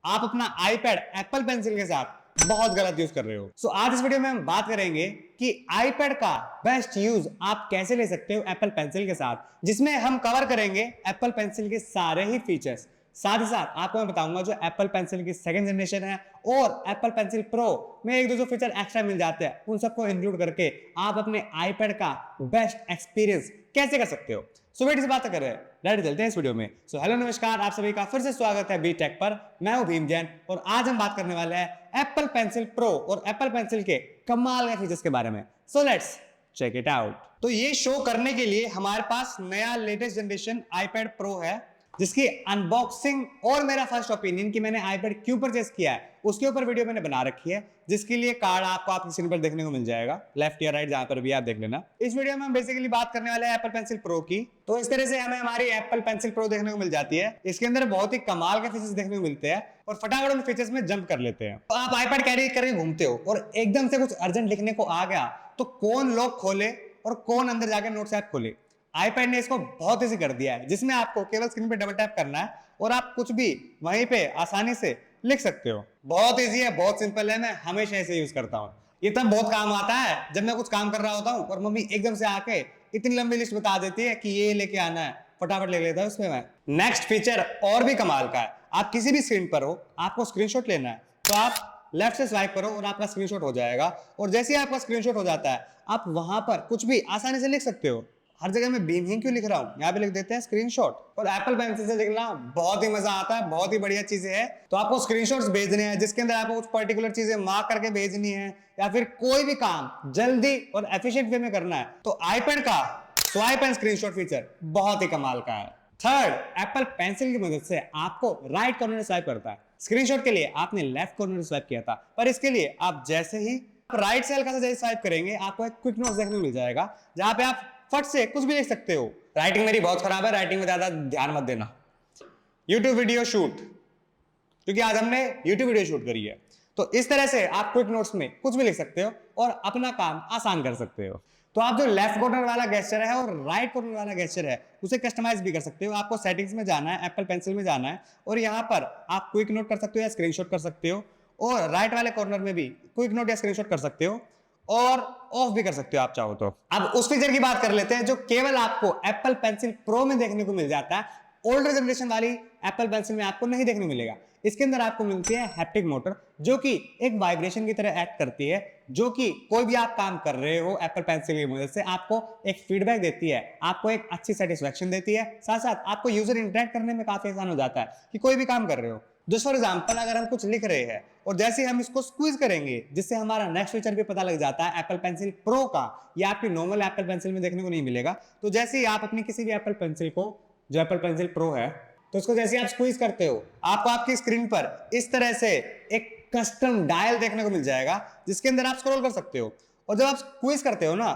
आप अपना iPad Apple Pencil के साथ बहुत गलत यूज कर रहे हो। आज इस वीडियो में हम बात करेंगे कि आईपैड का बेस्ट यूज आप कैसे ले सकते हो एप्पल पेंसिल के साथ, जिसमें हम कवर करेंगे एप्पल पेंसिल के सारे ही फीचर्स। साथ ही साथ आपको मैं बताऊंगा जो एप्पल पेंसिल की सेकंड जनरेशन है और एप्पल पेंसिल प्रो में एक दो जो फीचर एक्स्ट्रा मिल जाते हैं उन सबको इंक्लूड करके आप अपने आईपैड का बेस्ट एक्सपीरियंस कैसे कर सकते हो। वीडियो से बात कर रहे हैं, डायरेक्ट चलते हैं इस वीडियो में। हेलो नमस्कार, आप सभी का फिर से स्वागत है बी टेक पर। मैं हूं भीम जैन और आज हम बात करने वाले हैं एप्पल पेंसिल प्रो और एप्पल पेंसिल के कमाल के फीचर्स के बारे में। Let's check it out. तो ये शो करने के लिए हमारे पास नया लेटेस्ट जनरेशन आईपैड प्रो है, जिसकी अनबॉक्सिंग और मेरा फर्स्ट ओपिनियन कि मैंने आईपैड क्यों परचेस किया है उसके ऊपर वीडियो मैंने बना रखी है, जिसके लिए कार्ड आपको आपकी स्क्रीन पर देखने को मिल जाएगा, लेफ्ट या राइट जहां पर भी आप देख लेना। इस वीडियो में हम बेसिकली बात करने वाले हैं एप्पल पेंसिल प्रो की। तो इस तरह से हमें हमारी एप्पल पेंसिल प्रो देखने को मिल जाती है। इसके अंदर बहुत ही कमाल के फीचर्स देखने को मिलते हैं और फटाफट उन फीचर्स में जंप कर लेते हैं। तो आप आईपैड कैरी करके घूमते हो और एकदम से कुछ अर्जेंट लिखने को आ गया तो कौन लॉक खोले और कौन अंदर जाकर नोट्स ऐप खोले। आईपैड ने इसको बहुत ईजी कर दिया है, जिसमें आपको केवल स्क्रीन पे डबल टैप करना है और आप कुछ भी वहीं पे आसानी से लिख सकते हो। बहुत इजी है, बहुत सिंपल है, मैं हमेशा इसे यूज करता हूँ। ये तब बहुत काम आता है जब मैं कुछ काम कर रहा होता हूँ और मम्मी एकदम से आके इतनी लंबी लिस्ट बता देती है कि ये लेके आना है, फटाफट ले लेता हूँ उसमें मैं। नेक्स्ट फीचर और भी कमाल का है। आप किसी भी स्क्रीन पर हो, आपको स्क्रीनशॉट लेना है तो आप लेफ्ट से स्वाइप करो और आपका स्क्रीनशॉट हो जाएगा। और जैसे ही आपका स्क्रीनशॉट हो जाता है आप वहां पर कुछ भी आसानी से लिख सकते हो। हर जगह में बीम ही क्यों लिख रहा हूं, यहाँ पे लिख देते हैं स्क्रीनशॉट। और एप्पल पेंसिल से लिखना बहुत ही मजा आता है, बहुत ही बढ़िया चीजें है। तो आपको स्क्रीनशॉट्स भेजने हैं जिसके अंदर आपको कुछ पर्टिकुलर चीजें मार्क करके भेजनी है या फिर कोई भी काम जल्दी और एफिशिएंट वे में करना है तो आईपैड का स्वाइप एंड स्क्रीनशॉट फीचर बहुत ही कमाल का है। थर्ड, एप्पल पेंसिल की मदद से आपको राइट कॉर्नर स्वाइप करता है। स्क्रीनशॉट के लिए आपने लेफ्ट कॉर्नर स्वाइप किया था, पर इसके लिए आप जैसे ही राइट से हल्का सा जैसे स्वाइप करेंगे आपको एक क्विक नोट्स देखने को मिल जाएगा, जहां पे आप फट से कुछ भी लिख सकते हो। राइटिंग मेरी बहुत खराब है, राइटिंग में ज्यादा ध्यान मत देना। यूट्यूब वीडियो शूट, क्योंकि आज हमने यूट्यूब वीडियो शूट करी है, तो इस तरह से आप क्विक नोट्स में कुछ भी लिख सकते हो और अपना काम आसान कर सकते हो। तो आप जो लेफ्ट कॉर्नर वाला गेस्चर है और राइट कॉर्नर वाला गेस्चर है उसे कस्टमाइज भी कर सकते हो। आपको सेटिंग्स में जाना है, एप्पल पेंसिल में जाना है और यहाँ पर आप क्विक नोट कर सकते हो या स्क्रीनशॉट कर सकते हो, और राइट वाले कॉर्नर में भी क्विक नोट या स्क्रीनशॉट कर सकते हो और ऑफ भी कर सकते हो आप चाहो तो। अब उस फीचर की बात कर लेते हैं जो केवल आपको एप्पल पेंसिल प्रो में देखने को मिल जाता है। ओल्डर जनरेशन वाली एप्पल पेंसिल में आपको नहीं देखने को मिलेगा। इसके अंदर आपको मिलती है हैप्टिक मोटर, जो कि एक वाइब्रेशन की तरह एक्ट करती है, जो कि कोई भी आप काम कर रहे हो एप्पल पेंसिल की मदद से आपको एक फीडबैक देती है, आपको एक अच्छी सेटिस्फैक्शन देती है। साथ साथ आपको यूजर इंटरेक्ट करने में काफी आसान हो जाता है कि कोई भी काम कर रहे हो। जस्ट फॉर एग्जाम्पल, अगर हम कुछ लिख रहे हैं और जैसे हम इसको स्क्वीज करेंगे जिससे हमारा नेक्स्ट फीचर भी पता लग जाता है एप्पल पेंसिल प्रो का, या आपकी नॉर्मल एप्पल पेंसिल में देखने को नहीं मिलेगा। तो जैसे ही आप अपनी किसी भी एप्पल पेंसिल को, जो एप्पल पेंसिल प्रो है, तो उसको जैसे आप स्क्वीज करते हो आपको आपकी स्क्रीन पर इस तरह से एक कस्टम डायल देखने को मिल जाएगा जिसके अंदर आप स्क्रॉल कर सकते हो। और जब आप स्क्वीज करते हो ना,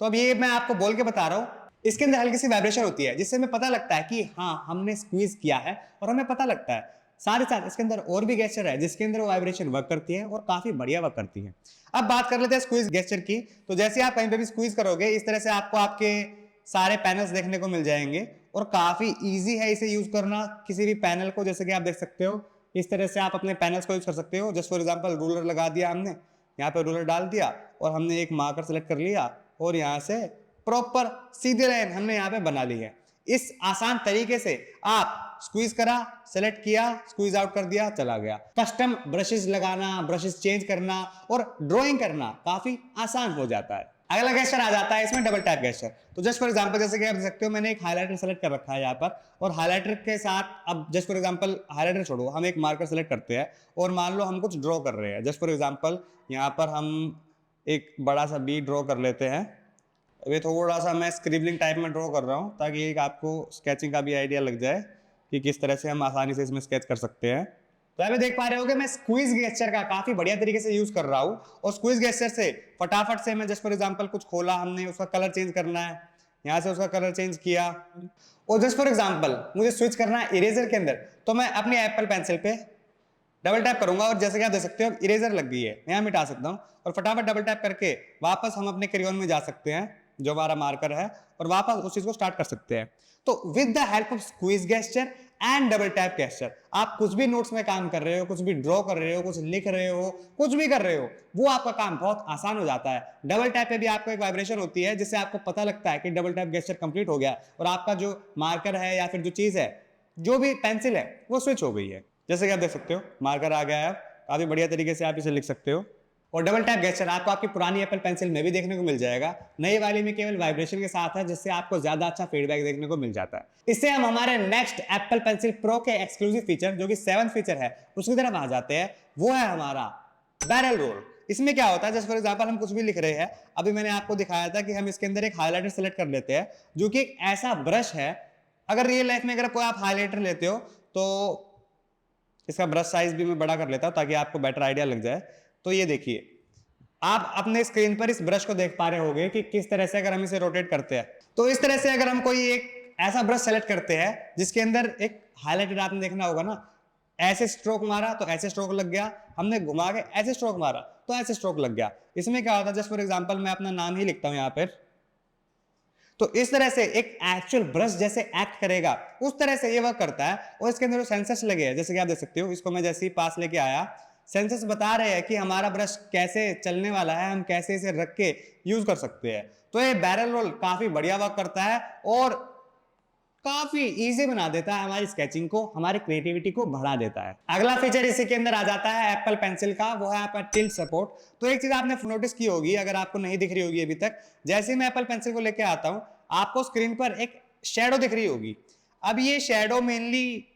तो अब ये मैं आपको बोल के बता रहा हूं, इसके अंदर हल्की सी वाइब्रेशन होती है जिससे हमें पता लगता है कि हाँ हमने स्क्वीज किया है और हमें पता लगता है। साथ ही साथ इसके अंदर और भी गेस्चर है जिसके अंदर वो वाइब्रेशन वर्क करती है और काफी बढ़िया वर्क करती है। अब बात कर लेते हैं स्क्वीज गेस्चर की। तो जैसे आप कहीं पे भी स्क्वीज करोगे इस तरह से आपको आपके सारे पैनल्स देखने को मिल जाएंगे और काफी इजी है इसे यूज करना। किसी भी पैनल को, जैसे कि आप देख सकते हो, इस तरह से आप अपने पैनल्स को यूज कर सकते हो। जस्ट फॉर एग्जांपल, रूलर लगा दिया हमने, यहाँ पे रूलर डाल दिया और हमने एक मार्कर सेलेक्ट कर लिया और यहाँ से प्रॉपर सीधी लाइन हमने यहाँ पे बना ली है। इस आसान तरीके से आप स्क्वीज करा, सेलेक्ट किया, स्क्वीज आउट कर दिया, चला गया। कस्टम ब्रशेस लगाना, ब्रशेस चेंज करना और ड्राइंग करना काफी आसान हो जाता है। अगला गेस्चर आ जाता है इसमें डबल टैप गेस्चर। तो जस्ट फॉर एग्जांपल, जैसे कि आप देख सकते हो, मैंने एक हाइलाइटर सेलेक्ट कर रखा है यहाँ पर, और हाइलाइटर के साथ अब जस्ट फॉर एग्जांपल हाइलाइटर छोड़ो, हम एक मार्कर सेलेक्ट करते हैं और मान लो हम कुछ ड्रॉ कर रहे हैं। जस्ट फॉर एग्जांपल यहाँ पर हम एक बड़ा सा बी ड्रॉ कर लेते हैं। अभी थोड़ा सा मैं स्क्रिबलिंग टाइप में ड्रॉ कर रहा हूँ ताकि एक आपको स्केचिंग का भी आइडिया लग जाए कि किस तरह से हम आसानी से इसमें स्केच कर सकते हैं। तो अभी देख पा रहे हो कि मैं स्क्वीज गेस्चर का काफी बढ़िया तरीके से यूज कर रहा हूँ और स्क्वीज गेस्चर से फटाफट से मैं जस्ट फॉर एग्जांपल कुछ खोला, हमने उसका कलर चेंज करना है, यहाँ से उसका कलर चेंज किया। और जस्ट फॉर एग्जांपल मुझे स्विच करना है इरेजर के अंदर, तो मैं अपनी एप्पल पेंसिल पे डबल टैप करूंगा और जैसे कि आप देख सकते हो इरेजर लग गई है, मैं यहाँ मिटा सकता हूँ और फटाफट डबल टैप करके वापस हम अपने क्रेयॉन में जा सकते हैं जो हमारा मार्कर है और वापस उस चीज को स्टार्ट कर सकते हैं। तो with the help of squeeze gesture and double tap gesture. आप कुछ भी नोट्स में काम कर रहे हो, कुछ भी ड्रॉ कर रहे हो, कुछ लिख रहे हो, कुछ भी कर रहे हो, वो आपका काम बहुत आसान हो जाता है। डबल टैप पे भी आपको एक वाइब्रेशन होती है जिससे आपको पता लगता है कि डबल टैप गेस्चर कंप्लीट हो गया और आपका जो मार्कर है या फिर जो चीज है, जो भी पेंसिल है, वो स्विच हो गई है। जैसे कि आप देख सकते हो मार्कर आ गया है, काफी बढ़िया तरीके से आप इसे लिख सकते हो। और डबल टैप गेस्चर आपको आपकी पुरानी एप्पल पेंसिल में भी देखने को मिल जाएगा, नई वाली में केवल वाइब्रेशन के साथ है, जिससे आपको ज्यादा अच्छा फीडबैक देखने को मिल जाता है। इससे हम हमारे नेक्स्ट एप्पल पेंसिल प्रो के एक्सक्लूसिव फीचर, जो कि 7th फीचर है, उसकी तरफ आ जाते हैं। वो है हमारा बैरल रोल। इसमें क्या होता है, जैसे फॉर एग्जांपल हम कुछ भी लिख रहे हैं, अभी मैंने आपको दिखाया था कि हम इसके अंदर एक हाइलाइटर सेलेक्ट कर लेते हैं, जो कि एक ऐसा ब्रश है। अगर रियल लाइफ में अगर कोई आप हाइलाइटर लेते हो तो इसका ब्रश साइज भी मैं बड़ा कर लेता हूं ताकि आपको बेटर आइडिया लग जाए। तो ये देखिए, आप अपने स्क्रीन पर इस ब्रश को देख पा रहे होंगे कि किस तरह से अगर हम इसे रोटेट करते हैं, तो इस तरह से अगर हम कोई एक ऐसा ब्रश सेलेक्ट करते हैं जिसके अंदर एक हाइलाइटेड, आपने देखना होगा ना, ऐसे स्ट्रोक मारा तो ऐसे स्ट्रोक लग गया, हमने घुमा के ऐसे स्ट्रोक मारा तो ऐसे स्ट्रोक लग गया। इसमें क्या होता है, जस्ट फॉर एग्जांपल मैं अपना नाम ही लिखता हूं यहां पर, तो इस तरह से एक एक्चुअल ब्रश जैसे एक्ट करेगा, उस तरह से ये वर्क करता है। और इसके अंदर जो सेंसर्स लगे हैं, जैसे कि आप देख सकते हो, इसको मैं जैसे ही पास लेके आया, सेंसर्स बता रहे हैं कि हमारा ब्रश कैसे चलने वाला है, हम कैसे इसे रख के यूज कर सकते हैं। तो ये बैरल रोल काफी बढ़िया वर्क करता है और काफी इजी बना देता है हमारी स्केचिंग को, हमारी क्रिएटिविटी को बढ़ा देता है। अगला फीचर इसी के अंदर आ जाता है एप्पल पेंसिल का, वो है आपका टिल्ट सपोर्ट। तो एक चीज आपने नोटिस की होगी, अगर आपको नहीं दिख रही होगी अभी तक, जैसे मैं एप्पल पेंसिल को लेके आता हूं, आपको स्क्रीन पर एक शेडो दिख रही होगी। अब ये शेडो मेनली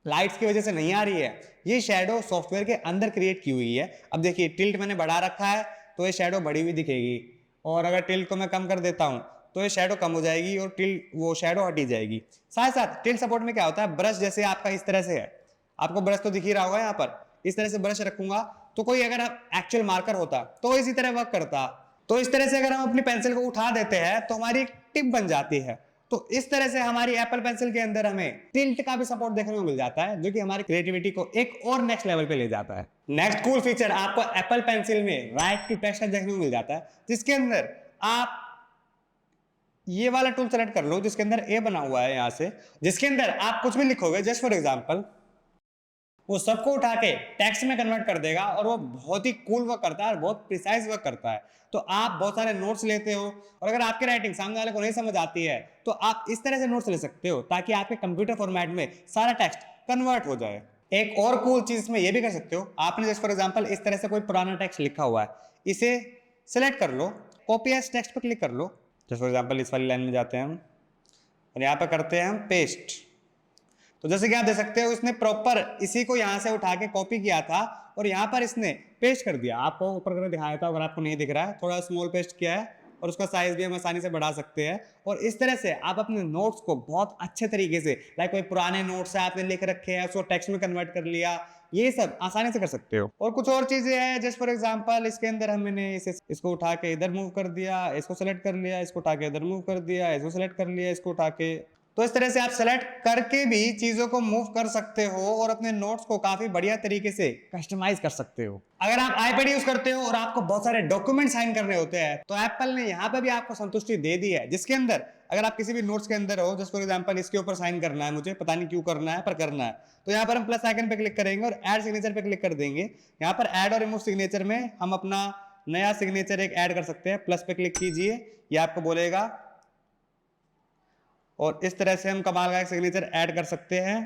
लाइट्स की वजह से नहीं आ रही है, ये शेडो सॉफ्टवेयर के अंदर क्रिएट की हुई है। अब देखिए, टिल्ट मैंने बढ़ा रखा है तो ये शेडो बढ़ी हुई दिखेगी, और अगर टिल्ट को मैं कम कर देता हूं तो ये शेडो कम हो जाएगी और वो शेडो हटी जाएगी। साथ साथ टिल्ट सपोर्ट में क्या होता है, ब्रश जैसे आपका इस तरह से है, आपको ब्रश तो दिख ही रहा होगा, यहाँ पर इस तरह से ब्रश रखूंगा तो कोई अगर एक्चुअल मार्कर होता तो इसी तरह वर्क करता। तो इस तरह से अगर हम अपनी पेंसिल को उठा देते हैं तो हमारी एक टिप बन जाती है। तो इस तरह से हमारी एप्पल पेंसिल के अंदर हमें टिल्ट का भी सपोर्ट देखने को मिल जाता है, जो कि हमारी क्रिएटिविटी को एक और नेक्स्ट लेवल पे ले जाता है। नेक्स्ट कूल फीचर आपको एप्पल पेंसिल में राइट टू टेक्स्ट देखने को मिल जाता है, जिसके अंदर आप ये वाला टूल सेलेक्ट कर लो जिसके अंदर ए बना हुआ है, यहां से, जिसके अंदर आप कुछ भी लिखोगे, जस्ट फॉर एग्जांपल, वो सबको उठा के टेक्स्ट में कन्वर्ट कर देगा और वो बहुत ही कूल वर्क करता है और बहुत प्रिसाइज वर्क करता है। तो आप बहुत सारे नोट्स लेते हो और अगर आपकी राइटिंग सामने वाले को नहीं समझ आती है तो आप इस तरह से नोट्स ले सकते हो ताकि आपके कंप्यूटर फॉर्मेट में सारा टेक्स्ट कन्वर्ट हो जाए। एक और कूल चीज इसमें ये भी कर सकते हो, आपने जस्ट फॉर एग्जांपल इस तरह से कोई पुराना टेक्स्ट लिखा हुआ है, इसे सेलेक्ट कर लो, कॉपी एज टेक्स्ट पर क्लिक कर लो, जस्ट फॉर एग्जांपल इस वाली लाइन में जाते हैं हम और यहाँ पर करते हैं हम पेस्ट। तो जैसे कि आप देख सकते हो, इसने प्रॉपर इसी को यहाँ से उठा के कॉपी किया था और यहाँ पर इसने पेस्ट कर दिया। आपको ऊपर करके दिखाया था, अगर आपको नहीं दिख रहा है, थोड़ा स्मॉल पेस्ट किया है और उसका साइज भी हम आसानी से बढ़ा सकते हैं। और इस तरह से आप अपने नोट्स को बहुत अच्छे तरीके से, लाइक कोई पुराने नोट्स है आपने लिख रखे हैं, उसको टेक्स्ट में कन्वर्ट कर लिया, ये सब आसानी से कर सकते हो। और कुछ और चीजें हैं, जस्ट फॉर एग्जांपल इसके अंदर हमने इसको उठा के इधर मूव कर दिया, इसको सेलेक्ट कर लिया, इसको उठा के इधर मूव कर दिया, इसको सेलेक्ट कर लिया, इसको उठा के, तो इस तरह से आप सेलेक्ट करके भी चीजों को मूव कर सकते हो और अपने नोट्स को काफी बढ़िया तरीके से कस्टमाइज कर सकते हो। अगर आप आईपैड यूज करते हो और आपको बहुत सारे डॉक्यूमेंट साइन करने होते हैं तो एप्पल ने यहाँ पे भी आपको संतुष्टि दे दी है, जिसके अंदर अगर आप किसी भी नोट्स के अंदर हो, जस्ट फॉर एग्जांपल इसके ऊपर साइन करना है, मुझे पता नहीं क्यों करना है पर करना है, तो यहाँ पर हम प्लस आइकन पे क्लिक करेंगे और ऐड सिग्नेचर पे क्लिक कर देंगे। यहाँ पर ऐड और रिमूव सिग्नेचर में हम अपना नया सिग्नेचर एक ऐड कर सकते हैं, प्लस पे क्लिक कीजिए, ये आपको बोलेगा और इस तरह से हम कमाल का एक सिग्नेचर ऐड कर सकते हैं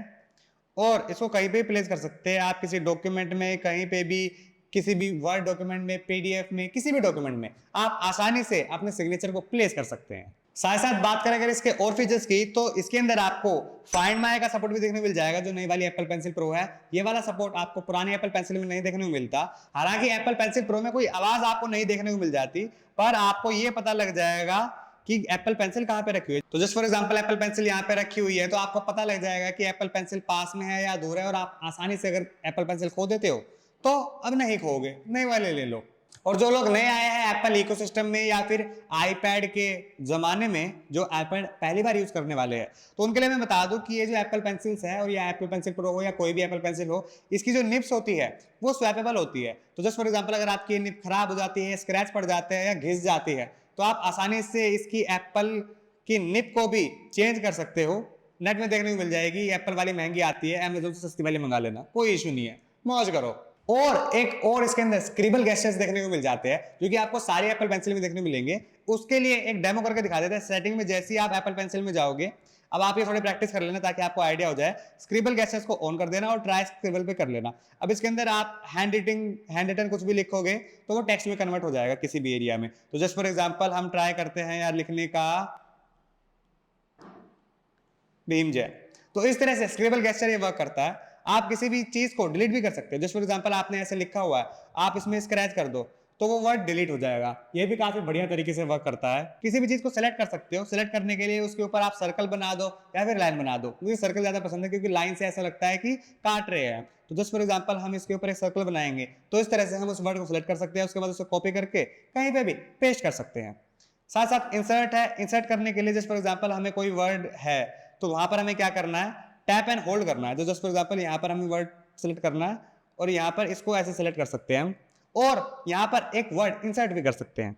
और इसको कहीं पे प्लेस कर सकते हैं। आप किसी डॉक्यूमेंट में, कहीं पे भी, किसी भी वर्ड डॉक्यूमेंट में, पीडीएफ में, किसी भी डॉक्यूमेंट में आप आसानी से अपने सिग्नेचर को प्लेस कर सकते हैं। साथ साथ बात करें अगर इसके और फीचर्स की, तो इसके अंदर आपको फाइंड माई का सपोर्ट भी देखने को मिल जाएगा, जो नई वाली एप्पल पेंसिल प्रो है। ये वाला सपोर्ट आपको पुरानी एप्पल पेंसिल में नहीं देखने को मिलता। हालांकि एप्पल पेंसिल प्रो में कोई आवाज आपको नहीं देखने को मिल जाती, पर आपको ये पता लग जाएगा कि एप्पल पेंसिल कहाँ पे रखी हुई है। तो just for example Apple pencil यहाँ पे रखी हुई है तो आपको पता लग जाएगा कि एप्पल पेंसिल पास में है या दूर है, और आप आसानी से अगर एप्पल पेंसिल खो देते हो तो अब नहीं खोगे, नए वाले ले लो। और जो लोग नए आए हैं एप्पल इकोसिस्टम में या फिर आईपैड के जमाने में, जो आईपैड पहली बार यूज करने वाले हैं, तो उनके लिए मैं बता दूं कि ये जो एप्पल पेंसिल्स है, और ये एप्पल पेंसिल प्रो हो या कोई भी एप्पल पेंसिल हो, इसकी जो निप्स होती है वो स्वैपेबल होती है। तो जस्ट फॉर एग्जांपल अगर आपकी निप खराब हो जाती है, स्क्रैच पड़ जाते हैं या घिस जाती है, तो आप आसानी से इसकी एप्पल की निप को भी चेंज कर सकते हो नेट में देखने को मिल जाएगी। एप्पल वाली महंगी आती है, अमेज़न से सस्ती वाली मंगा लेना, कोई इशू नहीं है, मौज करो। और एक और इसके अंदर स्क्रिबल गेस्चर्स देखने को मिल जाते हैं, जो कि आपको सारी एप्पल पेंसिल में देखने को मिलेंगे। उसके लिए एक डेमो करके दिखा देते हैं। सेटिंग में जैसे ही आप एप्पल पेंसिल में जाओगे, अब आप ये थोड़ी प्रैक्टिस कर लेना ताकि आपको आइडिया हो जाए। स्क्रिबल गेस्चर्स को ऑन कर देना और ट्राई स्क्रिबल पे कर लेना। अब इसके अंदर आप हैंड रिटन कुछ भी लिखोगे तो वो टेक्स्ट में कन्वर्ट हो जाएगा किसी भी एरिया में। तो जस्ट फॉर एग्जांपल हम ट्राई करते हैं यार लिखने का भीम जय। तो इस तरह से स्क्रिबल गेस्चर ये वर्क करता है। आप किसी भी चीज को डिलीट भी कर सकते हो। जस्ट फॉर एग्जांपल आपने ऐसे लिखा हुआ है, आप इसमें स्क्रैच कर दो तो वो वर्ड डिलीट हो जाएगा। ये भी काफी बढ़िया तरीके से वर्क करता है। किसी भी चीज को सेलेक्ट कर सकते हो। सेलेक्ट करने के लिए उसके ऊपर आप सर्कल बना दो या फिर लाइन बना दो। मुझे सर्कल ज्यादा पसंद है क्योंकि लाइन से ऐसा लगता है कि काट रहे हैं। तो जस्ट फॉर एग्जांपल हम इसके ऊपर एक सर्कल बनाएंगे तो इस तरह से हम उस वर्ड को सिलेक्ट कर सकते हैं। उसके बाद उसे कॉपी करके कहीं पे भी पेस्ट कर सकते हैं। साथ साथ इंसर्ट है। इंसर्ट करने के लिए जस्ट फॉर एग्जांपल हमें कोई वर्ड है तो वहां पर हमें क्या करना है, टैप एंड होल्ड करना है। तो जस्ट फॉर एग्जांपल यहाँ पर हमें वर्ड सेलेक्ट करना है और यहाँ पर इसको ऐसे सेलेक्ट कर सकते हैं हम, और यहाँ पर एक वर्ड इंसर्ट भी कर सकते हैं।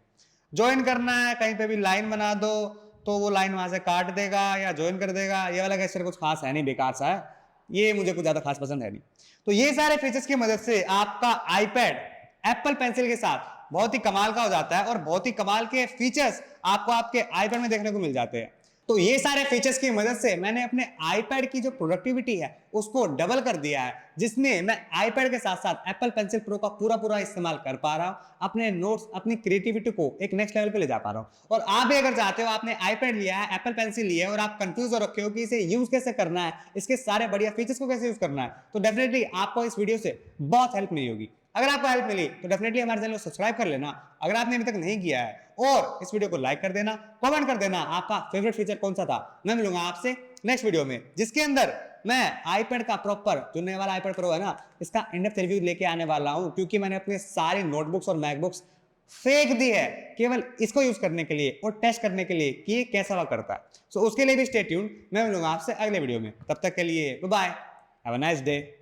ज्वाइन करना है, कहीं पे भी लाइन बना दो तो वो लाइन वहां से काट देगा या ज्वाइन कर देगा। ये वाला गेस्चर कुछ खास है नहीं, बेकार सा है, ये मुझे कुछ ज्यादा खास पसंद है नहीं। तो ये सारे फीचर्स की मदद से आपका आईपैड एप्पल पेंसिल के साथ बहुत ही कमाल का हो जाता है और बहुत ही कमाल के फीचर्स आपको आपके आईपैड में देखने को मिल जाते हैं। तो ये सारे फीचर्स की मदद से मैंने अपने आईपैड की जो प्रोडक्टिविटी है उसको डबल कर दिया है, जिसमें मैं आईपैड के साथ साथ एप्पल पेंसिल प्रो का पूरा इस्तेमाल कर पा रहा हूं। अपने नोट्स, अपनी क्रिएटिविटी को एक नेक्स्ट लेवल पे ले जा पा रहा हूं। और आप भी अगर चाहते हो, आपने आईपैड लिया है, एप्पल पेंसिल लिया है और आप कंफ्यूज हो रखे हो कि इसे यूज कैसे करना है, इसके सारे बढ़िया फीचर्स को कैसे यूज करना है, तो डेफिनेटली आपको इस वीडियो से बहुत हेल्प मिली होगी। अगर आपको हेल्प मिली तो डेफिनेटली हमारे चैनल को सब्सक्राइब कर लेना अगर आपने अभी तक नहीं किया है, और इस वीडियो को लाइक कर देना, कमेंट कर देना आपका फेवरेट फीचर कौन सा था। मैं मिलूंगा आपसे नेक्स्ट वीडियो में, जिसके अंदर मैं आईपैड का प्रॉपर जो नया वाला आईपैड प्रो है ना, इसका इन-डेप्थ रिव्यू लेके आने वाला हूं, क्योंकि मैंने अपने सारी नोटबुक्स और मैकबुक्स फेंक दी है केवल इसको यूज करने के लिए और टेस्ट करने के लिए कि ये कैसा वर्क करता है। सो उसके लिए भी स्टे ट्यून्ड। मैं मिलूंगा आपसे अगले वीडियो में, तब तक के लिए bye bye, have a nice day.